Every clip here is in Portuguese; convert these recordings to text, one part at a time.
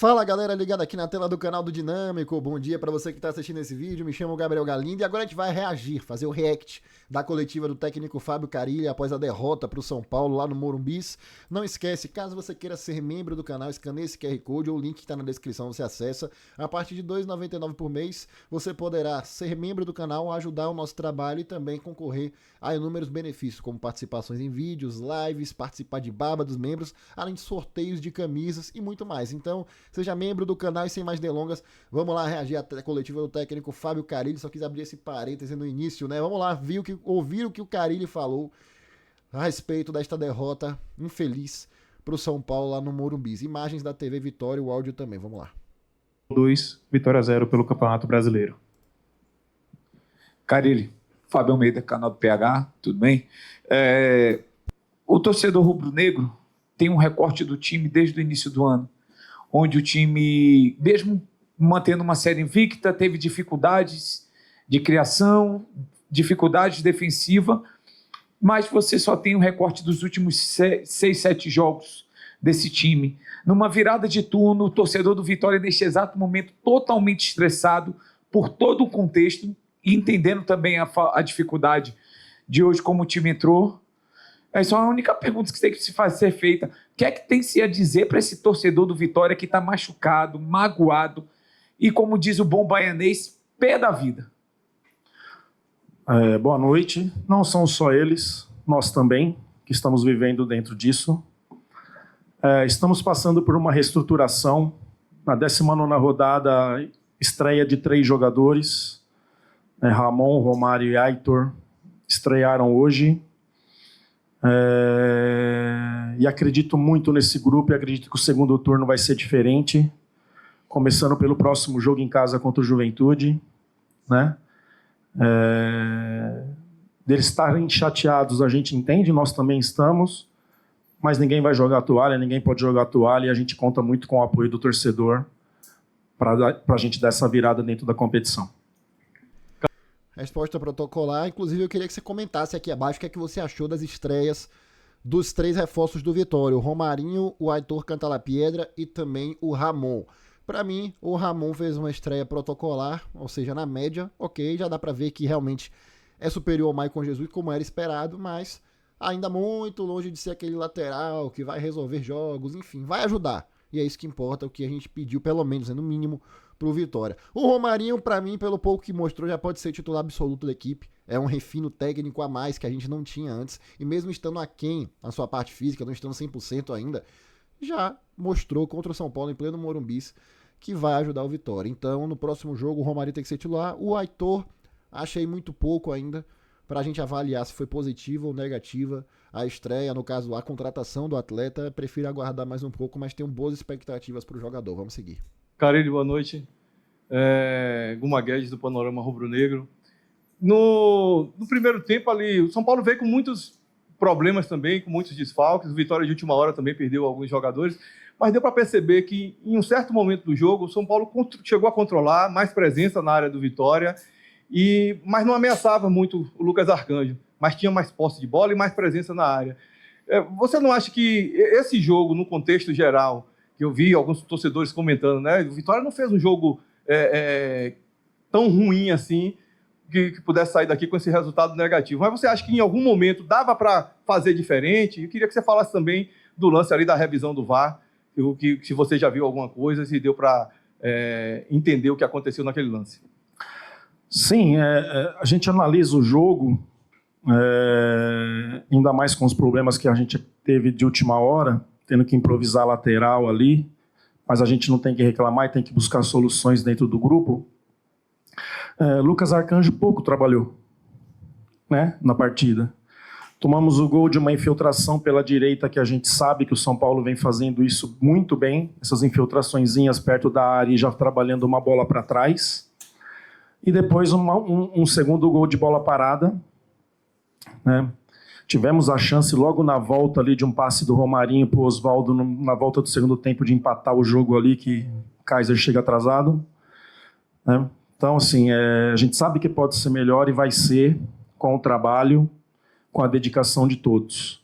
Fala galera ligada aqui na tela do canal do Dinâmico, bom dia pra você que tá assistindo esse vídeo, me chamo Gabriel Galindo e agora a gente vai reagir, fazer o react da coletiva do técnico Fábio Carille após a derrota pro São Paulo lá no Morumbis. Não esquece, caso você queira ser membro do canal, escaneie esse QR Code ou o link que tá na descrição, você acessa. A partir de R$ 2,99 por mês, você poderá ser membro do canal, ajudar o nosso trabalho e também concorrer a inúmeros benefícios, como participações em vídeos, lives, participar de baba dos membros, além de sorteios de camisas e muito mais. Então, seja membro do canal e sem mais delongas, vamos lá reagir à coletiva do técnico Fábio Carille. Só quis abrir esse parêntese no início, né? Vamos lá ouvir o que o Carille falou a respeito desta derrota infeliz para o São Paulo lá no Morumbi. Imagens da TV Vitória, o áudio também, vamos lá. 2, Vitória 0 pelo Campeonato Brasileiro. Carille, Fábio Almeida, canal do PH, tudo bem? O torcedor rubro-negro tem um recorte do time desde o início do ano, onde o time, mesmo mantendo uma série invicta, teve dificuldades de criação, dificuldades defensivas, mas você só tem um recorte dos últimos 6, 7 jogos desse time. Numa virada de turno, o torcedor do Vitória, neste exato momento, totalmente estressado por todo o contexto, e entendendo também a dificuldade de hoje, como o time entrou. Essa é a única pergunta que tem que ser feita. O que é que tem se a dizer para esse torcedor do Vitória que está machucado, magoado e, como diz o bom baianês, pé da vida? Boa noite. Não são só eles, nós também, que estamos vivendo dentro disso. Estamos passando por uma reestruturação. Na 19ª rodada, estreia de 3 jogadores. Ramon, Romário e Aitor estrearam hoje. E acredito muito nesse grupo e acredito que o segundo turno vai ser diferente, começando pelo próximo jogo em casa contra o Juventude, né? Deles estarem chateados, a gente entende, nós também estamos, mas ninguém vai jogar a toalha, ninguém pode jogar a toalha, e a gente conta muito com o apoio do torcedor para a gente dar essa virada dentro da competição. Resposta protocolar. Inclusive, eu queria que você comentasse aqui abaixo o que é que você achou das estreias dos 3 reforços do Vitória. O Romarinho, o Aitor Cantalapiedra e também o Ramon. Para mim, o Ramon fez uma estreia protocolar, ou seja, na média, ok, já dá para ver que realmente é superior ao Maicon Jesus, como era esperado, mas ainda muito longe de ser aquele lateral que vai resolver jogos, enfim, vai ajudar. E é isso que importa, o que a gente pediu, pelo menos, no mínimo, pro Vitória. O Romarinho, para mim, pelo pouco que mostrou, já pode ser titular absoluto da equipe. É um refino técnico a mais que a gente não tinha antes. E mesmo estando aquém na sua parte física, não estando 100% ainda, já mostrou contra o São Paulo em pleno Morumbis que vai ajudar o Vitória. Então, no próximo jogo, o Romarinho tem que ser titular. O Aitor, achei muito pouco ainda para a gente avaliar se foi positiva ou negativa a estreia, no caso, a contratação do atleta. Prefiro aguardar mais um pouco, mas tenho boas expectativas para o jogador. Vamos seguir. Carille, boa noite. Guma Guedes, do Panorama Rubro-Negro. No primeiro tempo ali, o São Paulo veio com muitos problemas também, com muitos desfalques. O Vitória de última hora também perdeu alguns jogadores, mas deu para perceber que em um certo momento do jogo, o São Paulo chegou a controlar mais presença na área do Vitória, mas não ameaçava muito o Lucas Arcanjo, mas tinha mais posse de bola e mais presença na área. Você não acha que esse jogo, no contexto geral, que eu vi alguns torcedores comentando, né? O Vitória não fez um jogo tão ruim assim, que pudesse sair daqui com esse resultado negativo. Mas você acha que em algum momento dava para fazer diferente? Eu queria que você falasse também do lance ali da revisão do VAR, se você já viu alguma coisa, se deu para entender o que aconteceu naquele lance. Sim, a gente analisa o jogo, ainda mais com os problemas que a gente teve de última hora, tendo que improvisar lateral ali, mas a gente não tem que reclamar e tem que buscar soluções dentro do grupo. Lucas Arcanjo pouco trabalhou, né, na partida. Tomamos o gol de uma infiltração pela direita, que a gente sabe que o São Paulo vem fazendo isso muito bem, essas infiltraçõezinhas perto da área e já trabalhando uma bola para trás. E depois um segundo gol de bola parada, né? Tivemos a chance logo na volta ali de um passe do Romarinho para o Oswaldo na volta do segundo tempo de empatar o jogo ali, que o Kaiser chega atrasado, né? Então, assim, a gente sabe que pode ser melhor e vai ser com o trabalho, com a dedicação de todos.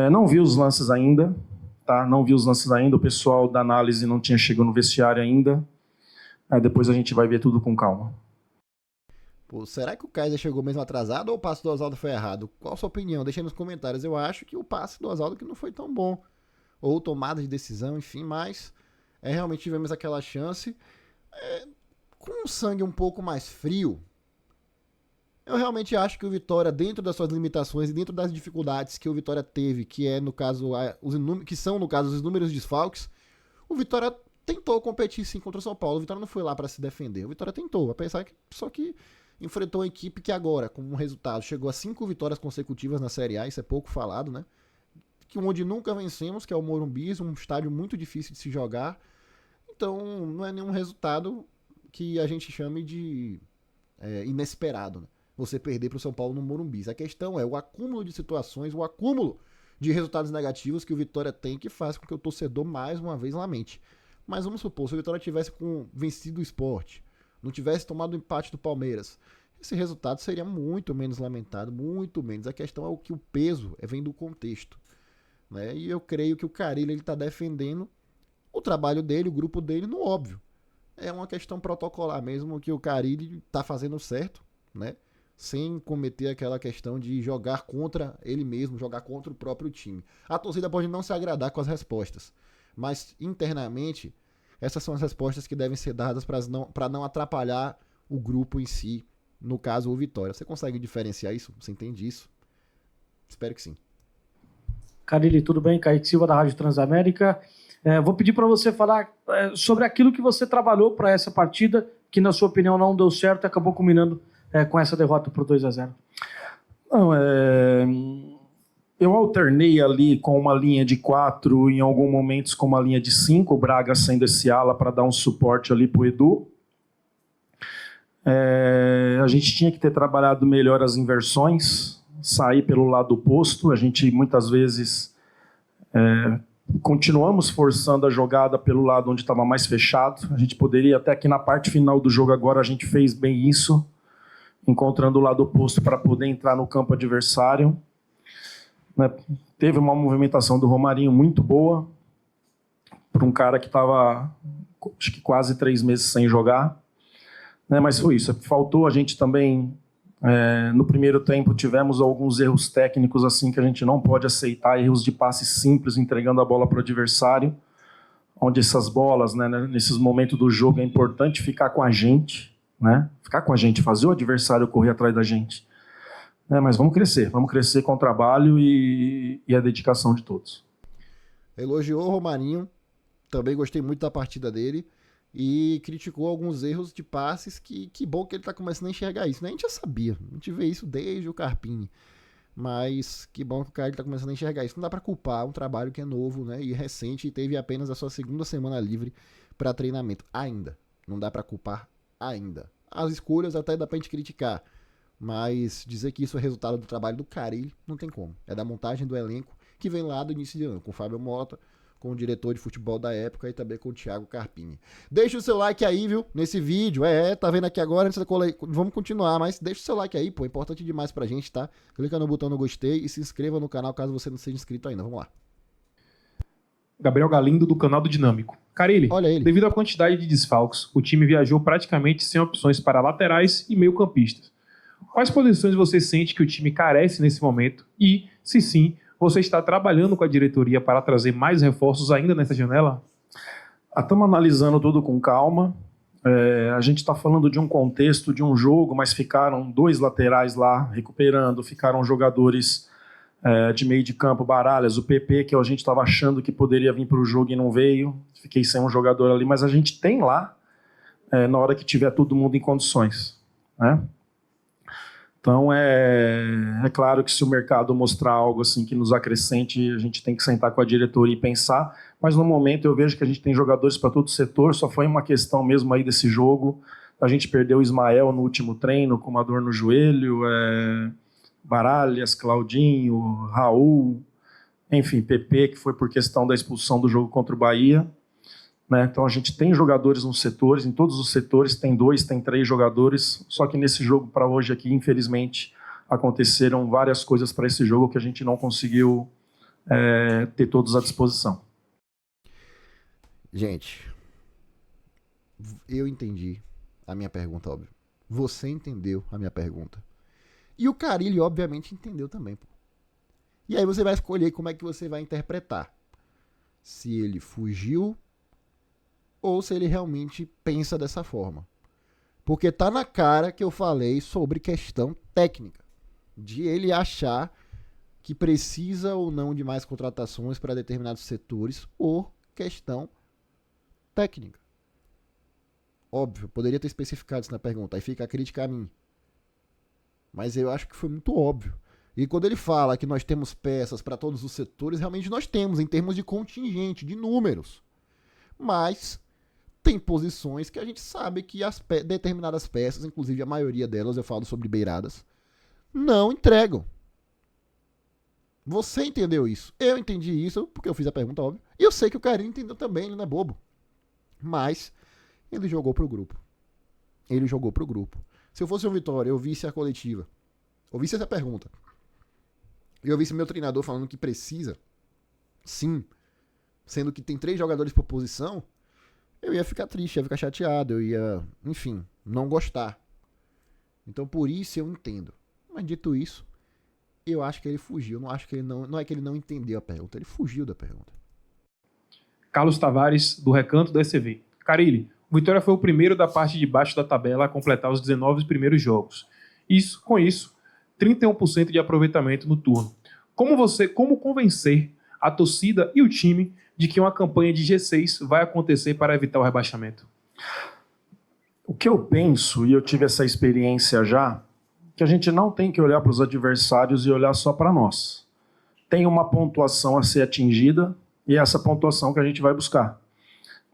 Não vi os lances ainda, tá? Não vi os lances ainda, o pessoal da análise não tinha chegado no vestiário ainda. Depois a gente vai ver tudo com calma. Pô, será que o Kaiser chegou mesmo atrasado ou o passe do Oswaldo foi errado? Qual a sua opinião? Deixa aí nos comentários. Eu acho que o passe do Oswaldo que não foi tão bom. Ou tomada de decisão, enfim, mas realmente tivemos aquela chance. Com um sangue um pouco mais frio, eu realmente acho que o Vitória, dentro das suas limitações e dentro das dificuldades que o Vitória teve, que é no caso que são no caso os inúmeros desfalques, o Vitória tentou competir sim contra o São Paulo. O Vitória não foi lá para se defender. O Vitória tentou, apesar que só que enfrentou uma equipe que agora, com um resultado, chegou a 5 vitórias consecutivas na Série A, isso é pouco falado, né? Que onde nunca vencemos, que é o Morumbi, um estádio muito difícil de se jogar. Então, não é nenhum resultado que a gente chame de inesperado, né? Você perder para o São Paulo no Morumbi. A questão é o acúmulo de situações, o acúmulo de resultados negativos que o Vitória tem, que faz com que o torcedor mais uma vez lamente. Mas vamos supor, se o Vitória tivesse vencido o Sport, não tivesse tomado o empate do Palmeiras, esse resultado seria muito menos lamentado, muito menos. A questão é que o peso vem do contexto, né? E eu creio que o Carille está defendendo o trabalho dele, o grupo dele, no óbvio. É uma questão protocolar mesmo, que o Carille está fazendo certo, né? Sem cometer aquela questão de jogar contra ele mesmo, jogar contra o próprio time. A torcida pode não se agradar com as respostas, mas internamente essas são as respostas que devem ser dadas para não atrapalhar o grupo em si, no caso o Vitória. Você consegue diferenciar isso? Você entende isso? Espero que sim. Carille, tudo bem? Kaique Silva da Rádio Transamérica. Vou pedir para você falar sobre aquilo que você trabalhou para essa partida, que na sua opinião não deu certo e acabou culminando com essa derrota por 2-0. Não, eu alternei ali com uma linha de 4, em alguns momentos com uma linha de 5, o Braga sendo esse ala para dar um suporte ali para o Edu. A gente tinha que ter trabalhado melhor as inversões, sair pelo lado oposto. A gente muitas vezes continuamos forçando a jogada pelo lado onde estava mais fechado. A gente poderia, até que na parte final do jogo agora, a gente fez bem isso, encontrando o lado oposto para poder entrar no campo adversário. Teve uma movimentação do Romarinho muito boa, para um cara que estava, acho que quase 3 meses sem jogar. Mas foi isso. Faltou a gente também, no primeiro tempo, tivemos alguns erros técnicos assim que a gente não pode aceitar, erros de passe simples, entregando a bola para o adversário, onde essas bolas, nesses momentos do jogo, é importante ficar com a gente, ficar com a gente, fazer o adversário correr atrás da gente. Mas vamos crescer com o trabalho e a dedicação de todos. Elogiou o Romarinho, também gostei muito da partida dele, e criticou alguns erros de passes que bom que ele está começando a enxergar isso, né? A gente já sabia, a gente vê isso desde o Carpini, mas que bom que o cara está começando a enxergar isso. Não dá para culpar um trabalho que é novo, né, e recente, e teve apenas a sua 2ª semana livre para treinamento, ainda, não dá para culpar ainda. As escolhas até dá pra gente criticar, mas dizer que isso é resultado do trabalho do Carille, não tem como. É da montagem do elenco que vem lá do início de ano, com o Fábio Mota, com o diretor de futebol da época e também com o Thiago Carpini. Deixa o seu like aí, viu, nesse vídeo. Tá vendo aqui agora, vamos continuar, mas deixa o seu like aí, pô, é importante demais pra gente, tá? Clica no botão no gostei e se inscreva no canal caso você não seja inscrito ainda. Vamos lá. Gabriel Galindo, do canal do Dinâmico. Carille, Olha ele. devido à quantidade de desfalques, o time viajou praticamente sem opções para laterais e meio-campistas. Quais posições você sente que o time carece nesse momento? E, se sim, você está trabalhando com a diretoria para trazer mais reforços ainda nessa janela? Estamos analisando tudo com calma. A gente está falando de um contexto, de um jogo, mas ficaram 2 laterais lá recuperando, ficaram jogadores de meio de campo, Baralhas, o PP, que a gente estava achando que poderia vir para o jogo e não veio. Fiquei sem um jogador ali, mas a gente tem lá na hora que tiver todo mundo em condições, né? Então, é claro que se o mercado mostrar algo assim que nos acrescente, a gente tem que sentar com a diretoria e pensar, mas no momento eu vejo que a gente tem jogadores para todo o setor, só foi uma questão mesmo aí desse jogo. A gente perdeu o Ismael no último treino com uma dor no joelho, Baralhas, Claudinho, Raul, enfim, PP, que foi por questão da expulsão do jogo contra o Bahia. Então a gente tem jogadores nos setores, em todos os setores tem 2, tem 3 jogadores, só que nesse jogo para hoje aqui, infelizmente, aconteceram várias coisas para esse jogo que a gente não conseguiu ter todos à disposição. Gente, eu entendi a minha pergunta, óbvio. Você entendeu a minha pergunta. E o Carille, obviamente, entendeu também, pô. E aí você vai escolher como é que você vai interpretar. Se ele fugiu ou se ele realmente pensa dessa forma. Porque tá na cara que eu falei sobre questão técnica. De ele achar que precisa ou não de mais contratações para determinados setores ou questão técnica. Óbvio, poderia ter especificado isso na pergunta. Aí fica a crítica a mim. Mas eu acho que foi muito óbvio. E quando ele fala que nós temos peças para todos os setores, realmente nós temos, em termos de contingente, de números. Mas tem posições que a gente sabe que determinadas peças, inclusive a maioria delas, eu falo sobre beiradas, não entregam. Você entendeu isso. Eu entendi isso, porque eu fiz a pergunta, óbvio. E eu sei que o Carille entendeu também, ele não é bobo. Mas ele jogou pro grupo. Ele jogou pro grupo. Se eu fosse o Vitória, eu visse a coletiva, ouvisse essa pergunta, e eu visse meu treinador falando que precisa, sim, sendo que tem 3 jogadores por posição, eu ia ficar triste, ia ficar chateado, eu ia, enfim, não gostar. Então por isso eu entendo. Mas dito isso, eu acho que ele fugiu. Não acho que ele não é que ele não entendeu a pergunta, ele fugiu da pergunta. Carlos Tavares, do Recanto da ECV. Carille, o Vitória foi o primeiro da parte de baixo da tabela a completar os 19 primeiros jogos. Com isso, 31% de aproveitamento no turno. Como convencer a torcida e o time de que uma campanha de G6 vai acontecer para evitar o rebaixamento? O que eu penso, e eu tive essa experiência já, que a gente não tem que olhar para os adversários e olhar só para nós. Tem uma pontuação a ser atingida e é essa pontuação que a gente vai buscar.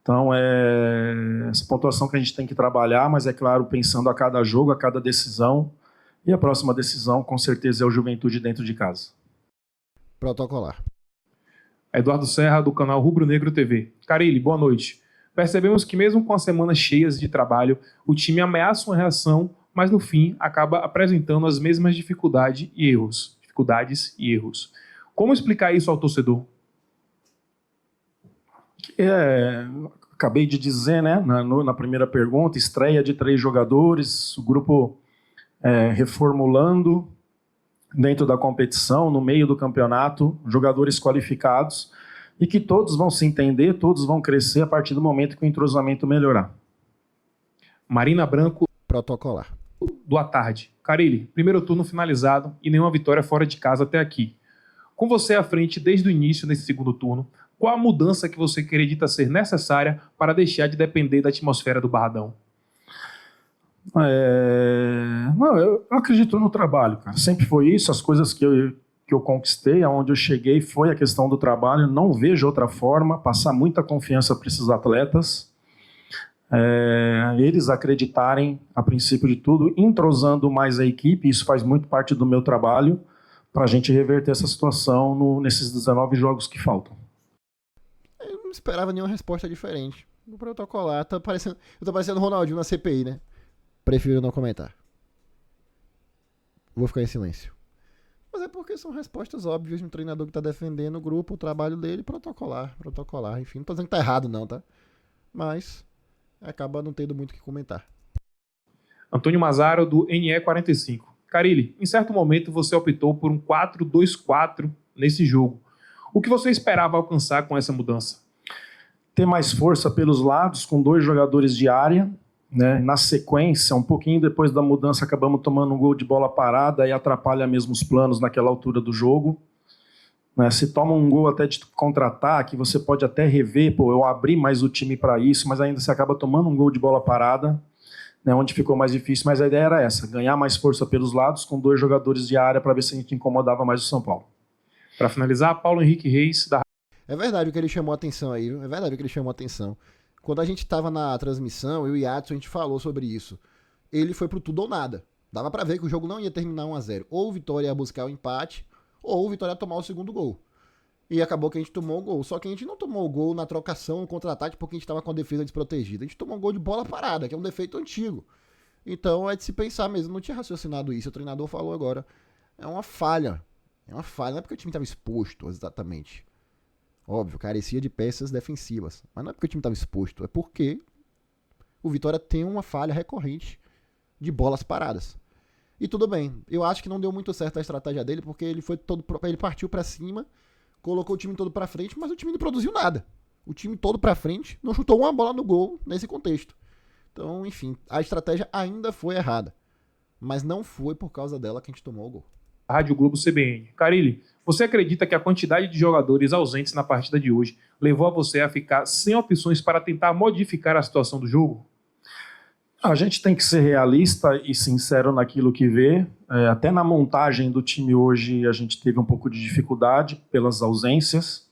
Então, é essa pontuação que a gente tem que trabalhar, mas é claro, pensando a cada jogo, a cada decisão. E a próxima decisão, com certeza, é o Juventude dentro de casa. Protocolar. Eduardo Serra, do canal Rubro Negro TV. Carille, boa noite. Percebemos que mesmo com as semanas cheias de trabalho, o time ameaça uma reação, mas no fim acaba apresentando as mesmas dificuldades e erros. Como explicar isso ao torcedor? Acabei de dizer, né, na primeira pergunta, estreia de 3 jogadores, o grupo reformulando dentro da competição, no meio do campeonato, jogadores qualificados, e que todos vão se entender, todos vão crescer a partir do momento que o entrosamento melhorar. Marina Branco, Protocolar. do À Tarde. Carille, primeiro turno finalizado e nenhuma vitória fora de casa até aqui. Com você à frente desde o início nesse segundo turno, qual a mudança que você acredita ser necessária para deixar de depender da atmosfera do Barradão? Eu acredito no trabalho, cara. Sempre foi isso. As coisas que eu conquistei, aonde eu cheguei, foi a questão do trabalho. Não vejo outra forma. Passar muita confiança para esses atletas. Eles acreditarem, a princípio de tudo, entrosando mais a equipe. Isso faz muito parte do meu trabalho para a gente reverter essa situação nesses 19 jogos que faltam. Eu não esperava nenhuma resposta diferente. No protocolar, eu tô parecendo Ronaldinho na CPI, né? Prefiro não comentar. Vou ficar em silêncio. Mas é porque são respostas óbvias de um treinador que tá defendendo o grupo, o trabalho dele, protocolar. Enfim, não tô dizendo que tá errado não, tá? Mas acaba não tendo muito o que comentar. Antônio Mazaro, do NE45. Carille, em certo momento você optou por um 4-2-4 nesse jogo. O que você esperava alcançar com essa mudança? Ter mais força pelos lados, com 2 jogadores de área, né? Na sequência, um pouquinho depois da mudança, acabamos tomando um gol de bola parada e atrapalha mesmo os planos naquela altura do jogo. Né? Se toma um gol até de contra-ataque, você pode até rever, eu abri mais o time para isso, mas ainda você acaba tomando um gol de bola parada, né? Onde ficou mais difícil, mas a ideia era essa, ganhar mais força pelos lados, com 2 jogadores de área para ver se a gente incomodava mais o São Paulo. Para finalizar, Paulo Henrique Reis, da... É verdade o que ele chamou a atenção aí, viu? É verdade o que ele chamou a atenção. Quando a gente estava na transmissão, eu e Adson, a gente falou sobre isso. Ele foi pro tudo ou nada. Dava pra ver que o jogo não ia terminar 1-0. Ou o Vitória ia buscar o empate, ou o Vitória ia tomar o segundo gol. E acabou que a gente tomou o gol. Só que a gente não tomou o gol na trocação, no contra-ataque, porque a gente estava com a defesa desprotegida. A gente tomou um gol de bola parada, que é um defeito antigo. Então é de se pensar mesmo. Não tinha raciocinado isso. O treinador falou agora. É uma falha. Não é porque o time estava exposto, exatamente. Óbvio, carecia de peças defensivas. Mas não é porque o time estava exposto, é porque o Vitória tem uma falha recorrente de bolas paradas. E tudo bem, eu acho que não deu muito certo a estratégia dele, porque ele partiu pra cima, colocou o time todo pra frente, mas o time não produziu nada. O time todo pra frente não chutou uma bola no gol nesse contexto. Então, enfim, a estratégia ainda foi errada. Mas não foi por causa dela que a gente tomou o gol. Rádio Globo CBN. Carille, você acredita que a quantidade de jogadores ausentes na partida de hoje levou a você a ficar sem opções para tentar modificar a situação do jogo? A gente tem que ser realista e sincero naquilo que vê. Até na montagem do time hoje a gente teve um pouco de dificuldade pelas ausências.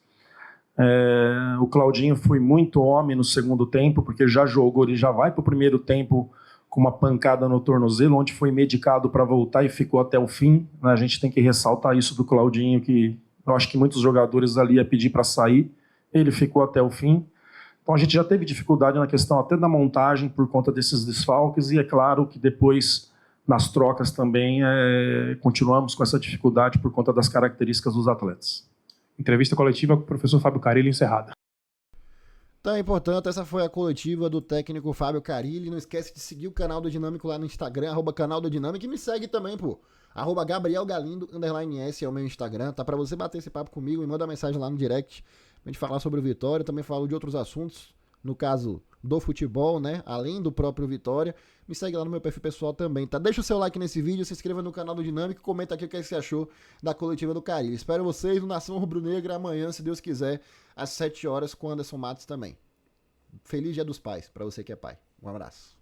O Claudinho foi muito homem no segundo tempo, porque já jogou, ele já vai para o primeiro tempo com uma pancada no tornozelo, onde foi medicado para voltar e ficou até o fim. A gente tem que ressaltar isso do Claudinho, que eu acho que muitos jogadores ali iam pedir para sair. Ele ficou até o fim. Então a gente já teve dificuldade na questão até da montagem por conta desses desfalques, e é claro que depois, nas trocas também, continuamos com essa dificuldade por conta das características dos atletas. Entrevista coletiva com o professor Fábio Carille encerrada. Então, portanto, essa foi a coletiva do técnico Fábio Carille. Não esquece de seguir o canal do Dinâmico lá no Instagram, @canal do Dinâmico, e me segue também, pô. @GabrielGalindo, _S é o meu Instagram, tá? Pra você bater esse papo comigo, me manda mensagem lá no direct, pra gente falar sobre o Vitória, também falo de outros assuntos, no caso do futebol, né? Além do próprio Vitória. Me segue lá no meu perfil pessoal também, tá? Deixa o seu like nesse vídeo, se inscreva no canal do Dinâmico e comenta aqui o que você achou da coletiva do Carille. Espero vocês no Nação Rubro-Negra amanhã, se Deus quiser, às 7 horas com Anderson Matos também. Feliz Dia dos Pais, pra você que é pai. Um abraço.